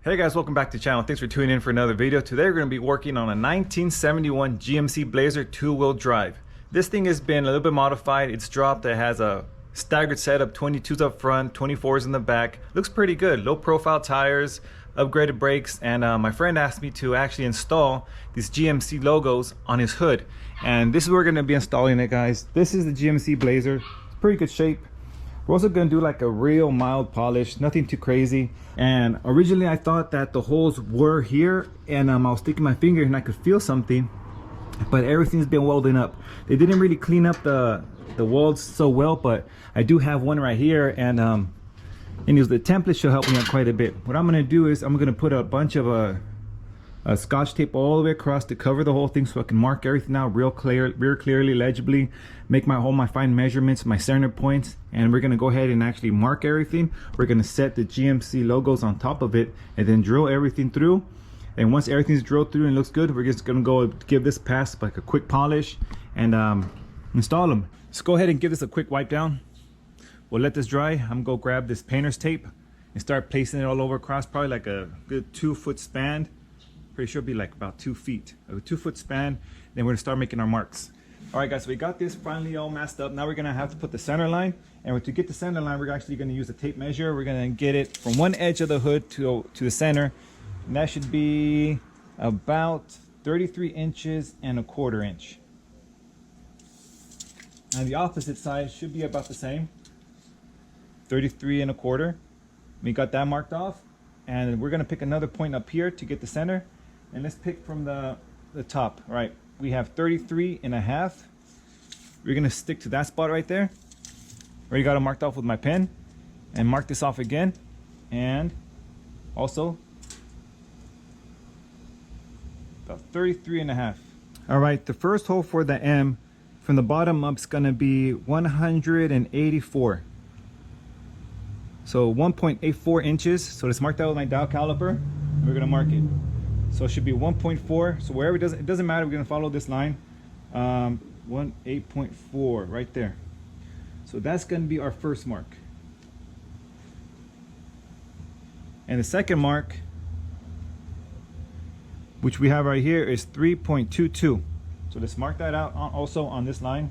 Hey guys, welcome back to the channel. Thanks for tuning in for another video. Today we're going to be working on a 1971 GMC Blazer two-wheel drive. This thing has been a little bit modified. It's dropped. It has a staggered setup, 22s up front, 24s in the back. Looks pretty good. Low profile tires, upgraded brakes, and my friend asked me to actually install these GMC logos on his hood. And this is where we're going to be installing it, guys. This is the GMC Blazer. It's pretty good shape. We're also going to do like a real mild polish, nothing too crazy. And originally I thought that the holes were here, and I was sticking my finger and I could feel something, but everything's been welding up. They didn't really clean up the welds so well, but I do have one right here, and the template should help me out quite a bit. What I'm going to do is I'm going to put a bunch of scotch tape all the way across to cover the whole thing, so I can mark everything out real clearly, legibly, make my fine measurements, my center points, and we're gonna go ahead and actually mark everything. We're gonna set the GMC logos on top of it and then drill everything through. And once everything's drilled through and looks good, we're just gonna go give this pass like a quick polish and install them. Let's go ahead and give this a quick wipe down. We'll let this dry. I'm gonna go grab this painter's tape and start placing it all over across, probably like a good 2-foot span. Pretty sure it'll be like about 2 feet, a 2-foot span. Then we're gonna start making our marks. All right, guys, so we got this finally all masked up. Now we're gonna have to put the center line, and to get the center line, we're actually gonna use a tape measure. We're gonna get it from one edge of the hood to the center, and that should be about 33 inches and 1/4 inch. And the opposite side should be about the same, 33 and 1/4. We got that marked off, and we're gonna pick another point up here to get the center. And let's pick from the top. All right, we have 33 and 1/2. We're gonna stick to that spot right there. Already got it marked off with my pen, and mark this off again, and also about 33 and 1/2. All right, the first hole for the M from the bottom up is gonna be 184. So 1.84 inches. So let's mark that with my dial caliper, and we're gonna mark it. So it should be 1.4. So wherever it doesn't matter, we're gonna follow this line. 8.4 right there. So that's gonna be our first mark. And the second mark, which we have right here, is 3.22. So let's mark that out also on this line.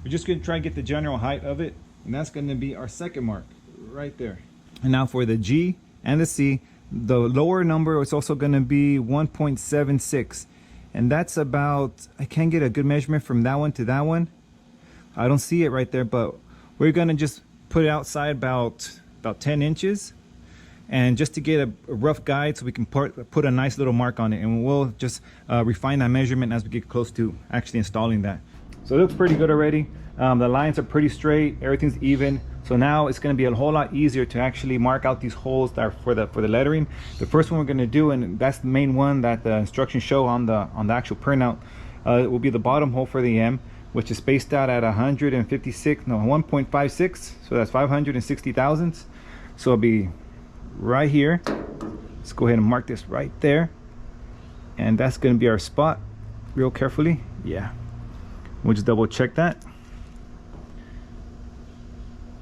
We're just gonna try and get the general height of it, and that's gonna be our second mark right there. And now for the G and the C, the lower number is also going to be 1.76, and that's about, I can't get a good measurement from that one to that one. I don't see it right there, but we're going to just put it outside about 10 inches, and just to get a rough guide so we can put a nice little mark on it, and we'll just refine that measurement as we get close to actually installing that. So it looks pretty good already. The lines are pretty straight, everything's even. So now it's going to be a whole lot easier to actually mark out these holes that are for the lettering. The first one we're going to do, and that's the main one that the instructions show on the actual printout, will be the bottom hole for the M, which is spaced out at 1.56, so that's 560 thousandths. So it'll be right here. Let's go ahead and mark this right there, and that's going to be our spot real carefully. Yeah, we'll just double check that.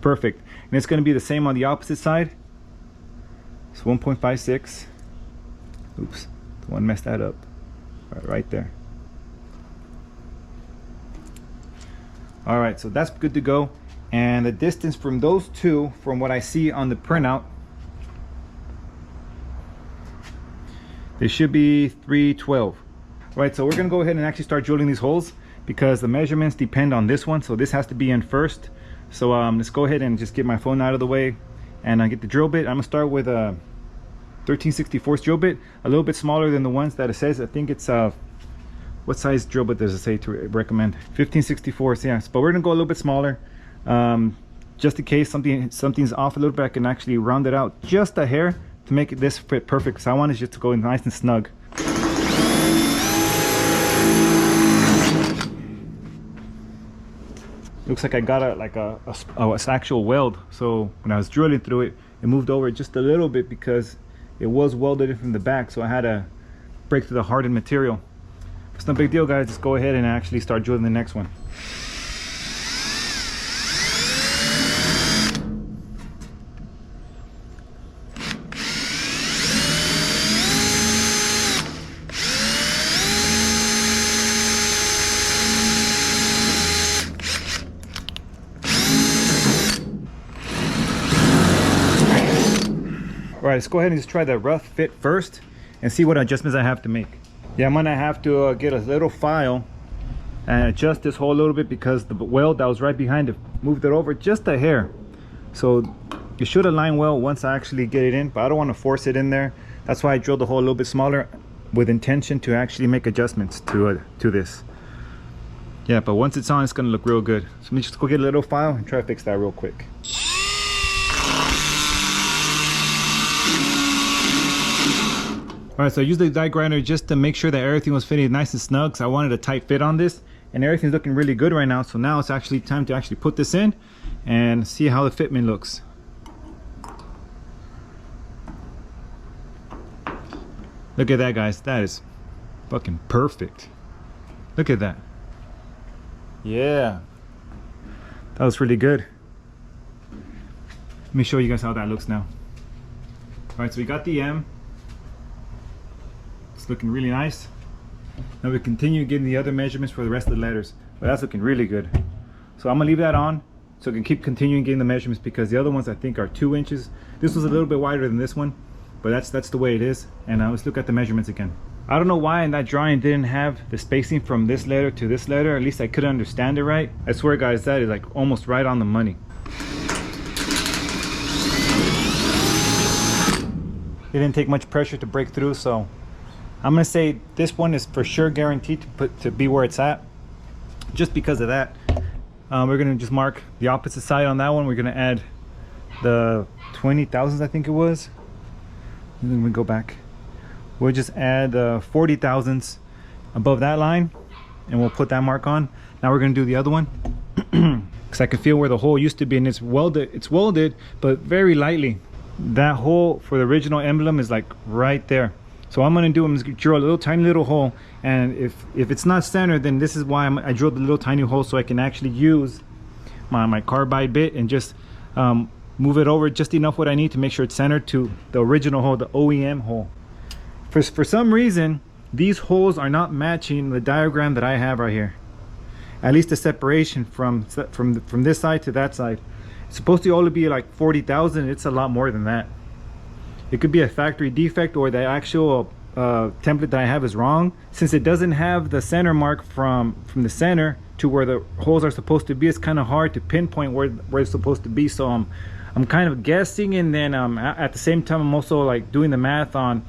Perfect. And it's going to be the same on the opposite side. So 1.56. Oops, the one messed that up. Right there. All right, so that's good to go. And the distance from those two, from what I see on the printout, they should be 312. All right, so we're going to go ahead and actually start drilling these holes, because the measurements depend on this one. So this has to be in first. So let's go ahead and just get my phone out of the way and get the drill bit. I'm gonna start with a 13/64 drill bit, a little bit smaller than the ones that it says. I think it's what size drill bit does it say to recommend? 15/64. Yeah, but we're gonna go a little bit smaller, just in case something's off a little bit. I can actually round it out just a hair to make this fit perfect. So I want it just to go nice and snug. Looks like I got an actual weld. So when I was drilling through it, it moved over just a little bit because it was welded in from the back. So I had to break through the hardened material. It's no big deal, guys. Let's go ahead and actually start drilling the next one. All right, let's go ahead and just try the rough fit first and see what adjustments I have to make. Yeah, I'm gonna have to get a little file and adjust this hole a little bit because the weld that was right behind it moved it over just a hair. So it should align well once I actually get it in, but I don't want to force it in there. That's why I drilled the hole a little bit smaller with intention to actually make adjustments to this. Yeah, but once it's on, it's gonna look real good. So let me just go get a little file and try to fix that real quick. All right, so I used the die grinder just to make sure that everything was fitting nice and snug. So I wanted a tight fit on this, and everything's looking really good right now. So now it's actually time to actually put this in and see how the fitment looks. Look at that, guys. That is fucking perfect. Look at that. Yeah, that was really good. Let me show you guys how that looks now. All right, so we got the M. It's looking really nice. Now we continue getting the other measurements for the rest of the letters, but that's looking really good. So I'm gonna leave that on so I can keep continuing getting the measurements, because the other ones I think are 2 inches. This was a little bit wider than this one, but that's the way it is. And let's look at the measurements again. I don't know why in that drawing didn't have the spacing from this letter to this letter. At least I couldn't understand it right. I swear, guys, that is like almost right on the money. It didn't take much pressure to break through, so I'm gonna say this one is for sure guaranteed to be where it's at, just because of that. We're gonna just mark the opposite side on that one. We're gonna add the 20 thousandths, I think it was. And then we go back. We'll just add 40 thousandths above that line, and we'll put that mark on. Now we're gonna do the other one, because I can feel where the hole used to be, and it's welded, but very lightly. That hole for the original Emblem is like right there. So what I'm gonna do is drill a little tiny little hole, and if it's not centered, then this is why I drilled the little tiny hole, so I can actually use my carbide bit and just move it over just enough what I need to make sure it's centered to the original hole, the OEM hole. For some reason, these holes are not matching the diagram that I have right here. At least the separation from this side to that side. It's supposed to only be like 40,000. It's a lot more than that. It could be a factory defect, or the actual template that I have is wrong. Since it doesn't have the center mark from the center to where the holes are supposed to be, it's kind of hard to pinpoint where it's supposed to be. So I'm kind of guessing, and then at the same time I'm also like doing the math on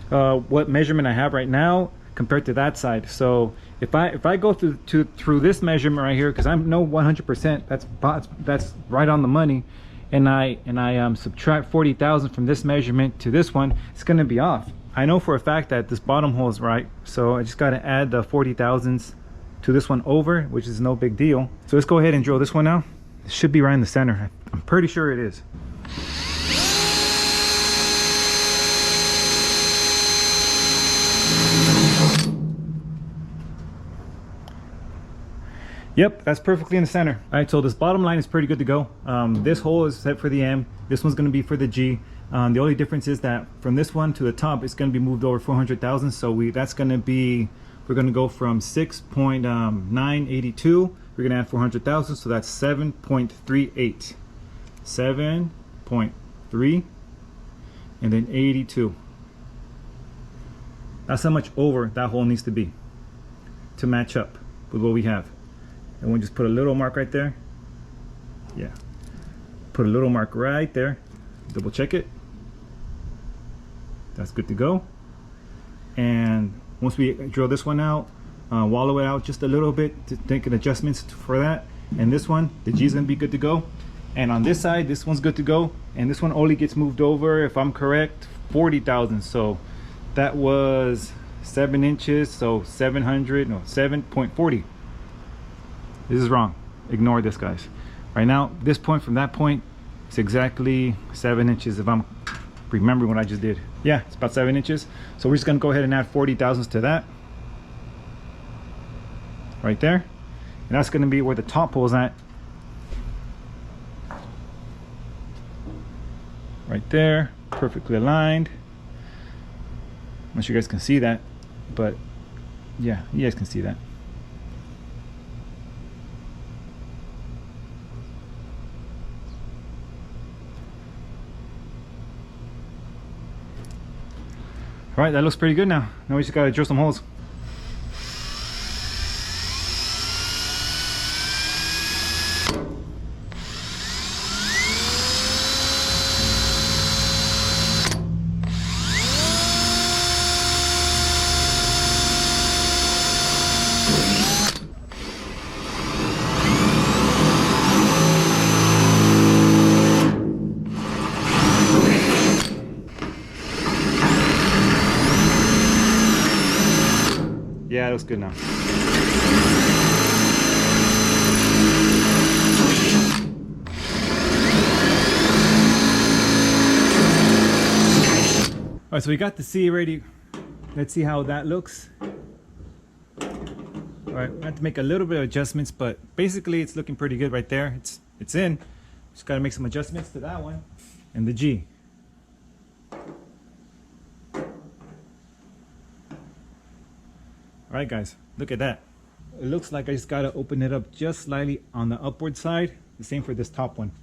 what measurement I have right now compared to that side. So if I go through this measurement right here, because I know 100% that's right on the money, and I subtract 40,000 from this measurement to this one, it's going to be off. I know for a fact that this bottom hole is right, so I just got to add the 40 thousandths to this one over, which is no big deal. So let's go ahead and drill this one now. It should be right in the center. I'm pretty sure it is. Yep, that's perfectly in the center. All right, so this bottom line is pretty good to go. This hole is set for the M. This one's going to be for the G. The only difference is that from this one to the top, it's going to be moved over 400,000. So that's going to be, we're going to go from 6.982. We're going to add 400,000, so that's 7.38. 7.3, and then 82. That's how much over that hole needs to be to match up with what we have. And we'll just put a little mark right there. Yeah, put a little mark right there. Double check it. That's good to go. And once we drill this one out, wallow it out just a little bit to make adjustments for that. And this one, the G is gonna be good to go. And on this side, this one's good to go. And this one only gets moved over, if I'm correct, 40,000. So that was 7 inches, so 7.40. This is wrong. Ignore this, guys. Right now, this point from that point, it's exactly 7 inches if I'm remembering what I just did. Yeah, it's about 7 inches. So we're just gonna go ahead and add 40 thousandths to that. Right there. And that's gonna be where the top hole is at. Right there, perfectly aligned. I'm not sure you guys can see that, but yeah, you guys can see that. All right, that looks pretty good now. Now we just gotta drill some holes. Yeah, it looks good now. All right, so we got the C ready. Let's see how that looks. All right, I have to make a little bit of adjustments, but basically it's looking pretty good right there. It's in. Just got to make some adjustments to that one and the G. All right, guys, look at that. It looks like I just got to open it up just slightly on the upward side. The same for this top one.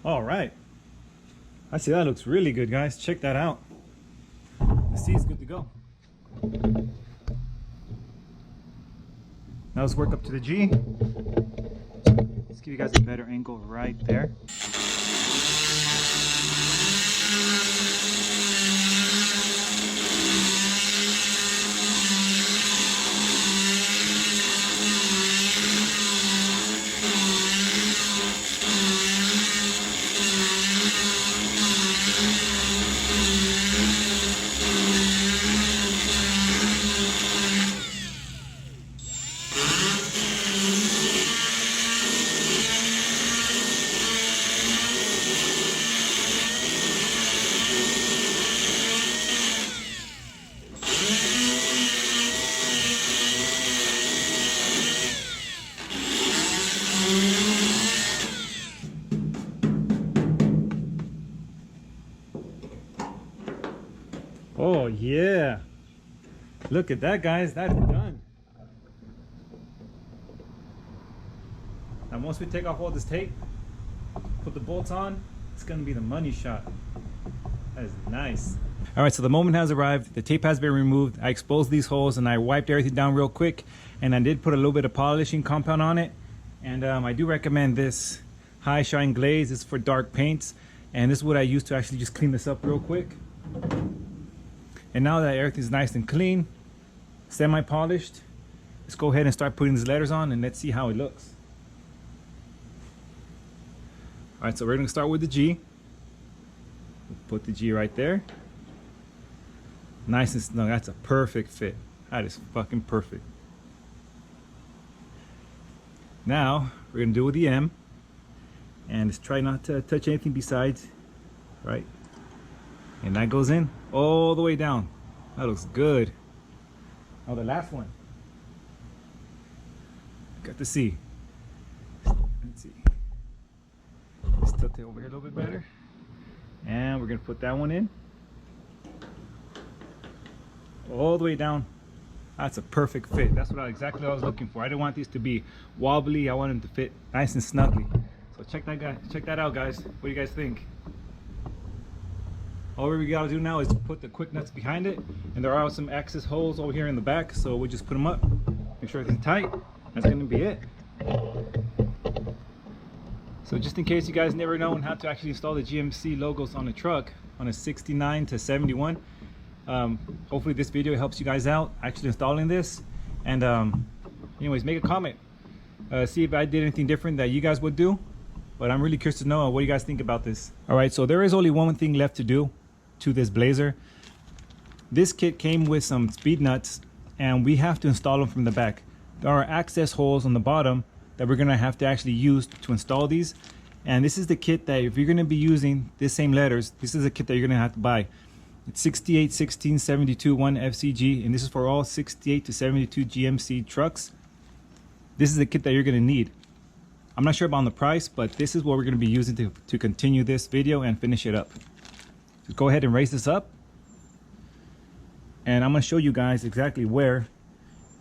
All right. I see that looks really good, guys. Check that out. The C is good to go. Now let's work up to the G. Let's give you guys a better angle right there. Oh yeah, look at that, guys. That is done. Now once we take off all this tape, put the bolts on, it's gonna be the money shot. That is nice. All right, so the moment has arrived. The tape has been removed. I exposed these holes and I wiped everything down real quick, and I did put a little bit of polishing compound on it. And I do recommend this High Shine Glaze. It's for dark paints, and this is what I use to actually just clean this up real quick. And now that everything's nice and clean, semi-polished, let's go ahead and start putting these letters on and let's see how it looks. All right, so we're gonna start with the G. Put the G right there. Nice and snug. That's a perfect fit. That is fucking perfect. Now we're gonna do with the M, and let's try not to touch anything besides, right? And that goes in all the way down. That looks good. Now the last one. Got the C. Let's see. Let's tilt it over here a little bit better. And we're gonna put that one in. All the way down. That's a perfect fit. That's exactly what I was looking for. I didn't want these to be wobbly. I wanted them to fit nice and snugly. So check that out, guys. What do you guys think? All we gotta do now is put the quick nuts behind it, and there are some access holes over here in the back, so we'll just put them up, make sure everything's tight. That's gonna be it. So just in case you guys never know how to actually install the GMC logos on a truck, on a 69 to 71, hopefully this video helps you guys out actually installing this. And anyways, make a comment, see if I did anything different that you guys would do. But I'm really curious to know what you guys think about this. All right, so there is only one thing left to do to this Blazer. This kit came with some speed nuts, and we have to install them from the back. There are access holes on the bottom that we're gonna have to actually use to install these. And this is the kit that if you're gonna be using the same letters, this is the kit that you're gonna have to buy. It's 68, 16, 72, 1 FCG, and this is for all 68 to 72 GMC trucks. This is the kit that you're gonna need. I'm not sure about the price, but this is what we're gonna be using to continue this video and finish it up. So go ahead and raise this up. and I'm going to show you guys exactly where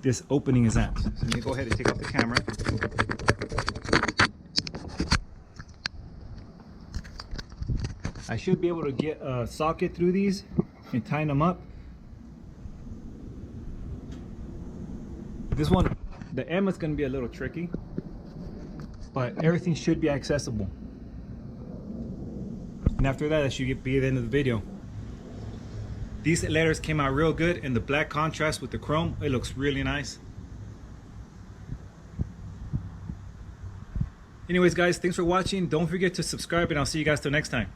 this opening is at. So let me go ahead and take out the camera. I should be able to get a socket through these and tighten them up. This one, the M is going to be a little tricky, but everything should be accessible. And after that should be the end of the video. These letters came out real good, and the black contrast with the chrome, it looks really nice. Anyways guys, thanks for watching. Don't forget to subscribe, and I'll see you guys till next time.